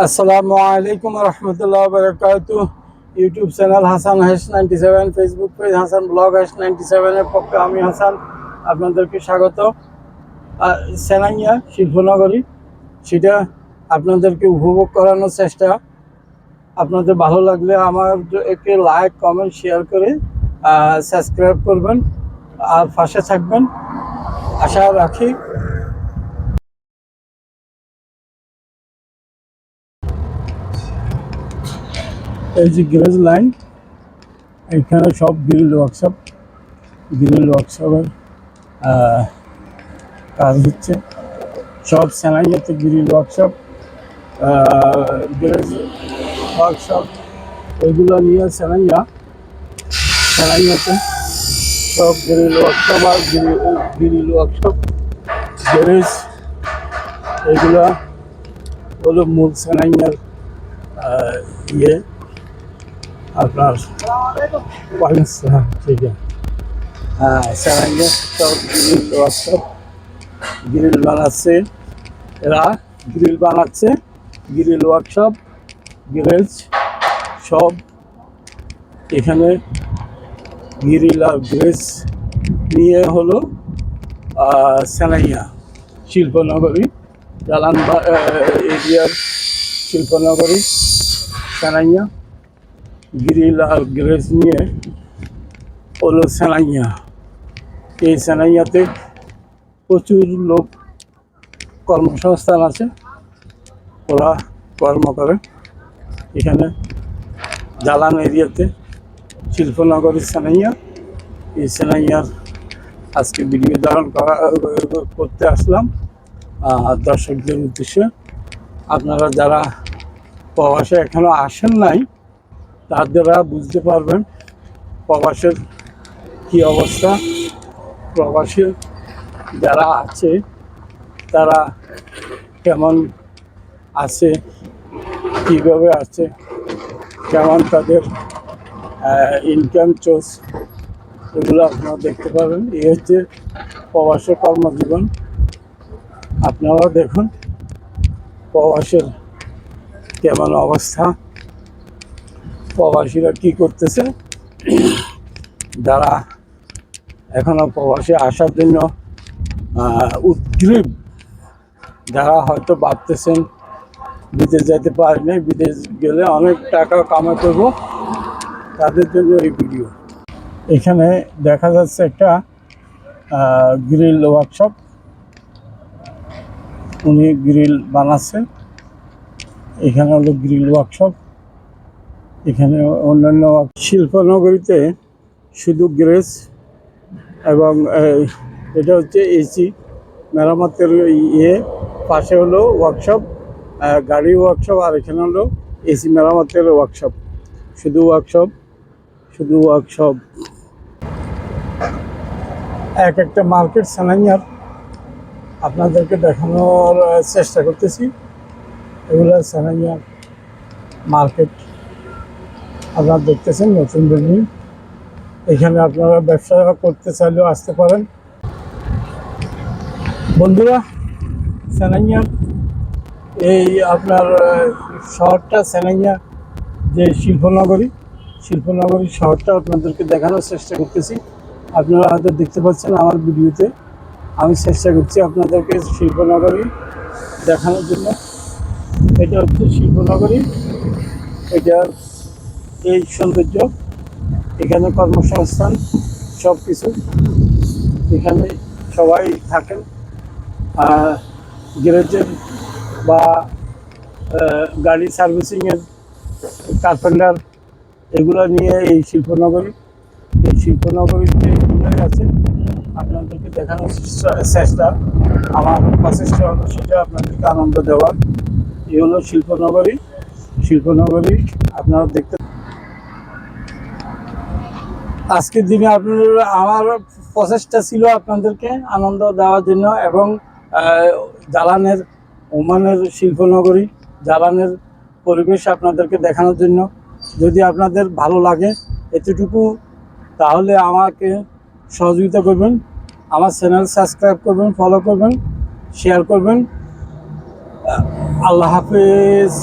আসসালামু আলাইকুম রহমতুল্লাহ বারাকাতু। YouTube channel Hasan hash 97, Facebook page Hasan blog hash 97 এর পক্ষে আমি হাসান আপনাদেরকে স্বাগত। সেনাইয়া শিল্পনগরী সেটা আপনাদেরকে উপভোগ করানোর চেষ্টা। আপনাদের ভালো লাগলে আমার একটি লাইক কমেন্ট শেয়ার করে সাবস্ক্রাইব করবেন আর পাশে থাকবেন আশা রাখি। এই যে গ্যারেজ লাইন, এখানে সব গ্রিল ওয়ার্কশপের কাজ হচ্ছে। সব সেনাইয়াতে গ্রিল ওয়ার্কশপ, গ্যারেজ ওয়ার্কশপ এগুলো নিয়ে সেনাইয়াতে সব গ্রিল ওয়ার্কশপ আর গ্রিল ওয়ার্কশপ গ্যারেজ এগুলো হলো মূল সেনাইয়ার ইয়ে আপনার ঠিক আছে। সেনাইয়া সব গ্রিল ওয়ার্কশপ গ্রিল বানাচ্ছে, এরা গ্রিল বানাচ্ছে, গ্রিল ওয়ার্কশপ গ্যারেজ সব এখানে গ্রিল আর গ্যারেজ নিয়ে হলো সেনাইয়া শিল্পনগরী জালান এরিয়ার শিল্পনগরী সেনাইয়া গ্রিল আর গ্যারেজ নিয়ে হলো সেনাইয়া। এই সেনাইয়াতে প্রচুর লোক কর্মসংস্থান আছে, ওরা কর্ম করে এখানে জালান এরিয়াতে শিল্পনগরী সেনাইয়া। এই সেনাইয়ার আজকে ভিডিও ধারণ করতে আসলাম দর্শকদের উদ্দেশ্যে। আপনারা যারা প্রবাসে এখনো আসেন নাই তারা বুঝতে পারবেন প্রবাসের কি অবস্থা। প্রবাসী যারা আছে তারা কেমন আছে, কীভাবে আছে, কেমন তাদের ইনকাম সোর্স, এগুলো আপনারা দেখতে পাবেন। এই হচ্ছে প্রবাসের কর্মজীবন। আপনারা দেখুন প্রবাসের কেমন অবস্থা, প্রবাসীরা কি করতেছে। যারা এখনো প্রবাসে আসার জন্য উদ্গ্রীব, যারা হয়তো ভাবতেছেন বিদেশ যেতে পারি নাই, বিদেশ গেলে অনেক টাকা কামাই করবো, তাদের জন্য এই ভিডিও। এখানে দেখা যাচ্ছে একটা গ্রিল ওয়ার্কশপ, উনি গ্রিল বানাচ্ছেন। এখানে হলো গ্রিল ওয়ার্কশপ, এখানে অন্যান্য শিল্পনগরীতে শুধু গ্যারেজ এবং এটা হচ্ছে এসি মেরামতের ইয়ে, পাশে হলো ওয়ার্কশপ, গাড়ি ওয়ার্কশপ, আর এখানে হলো এসি মেরামতের ওয়ার্কশপ। শুধু ওয়ার্কশপ এক একটা মার্কেট সেনাইয়ার আপনাদেরকে দেখানোর চেষ্টা করতেছি। এগুলো সেনাইয়ার মার্কেট আপনারা দেখতেছেন, নতুন বিল্ডিং। এখানে আপনারা ব্যবসা করতে চাইলেও আসতে পারেন। বন্ধুরা, সেনাইয়া এই আপনার শহরটা সেনাইয়া যে শিল্পনগরী শহরটা আপনাদেরকে দেখানোর চেষ্টা করতেছি। আপনারা হয়তো দেখতে পাচ্ছেন আমার ভিডিওতে, আমি চেষ্টা করছি আপনাদেরকে শিল্পনগরী দেখানোর জন্য। এটা হচ্ছে শিল্পনগরী, এটা এই সৌন্দর্য, এখানে কর্মসংস্থান সব কিছু, এখানে সবাই থাকেন। গ্যারেজের বা গাড়ি সার্ভিসিংয়ের কার্পেন্টার এগুলো নিয়ে এই শিল্পনগরীতে এগুলোই আছে। আপনাদেরকে দেখানোর চেষ্টা, আমার প্রচেষ্টা হলো সেটা আপনাদেরকে আনন্দ দেওয়ার। এই হলো শিল্পনগরী আপনারা দেখতে। আজকের দিনে আমার প্রচেষ্টা ছিল আপনাদেরকে আনন্দ দেওয়ার জন্য এবং ওমানের শিল্পনগরী জালানের পরিবেশ আপনাদেরকে দেখানোর জন্য। যদি আপনাদের ভালো লাগে এতটুকু, তাহলে আমাকে সহযোগিতা করবেন, আমার চ্যানেল সাবস্ক্রাইব করবেন, ফলো করবেন, শেয়ার করবেন। আল্লাহ হাফেজ।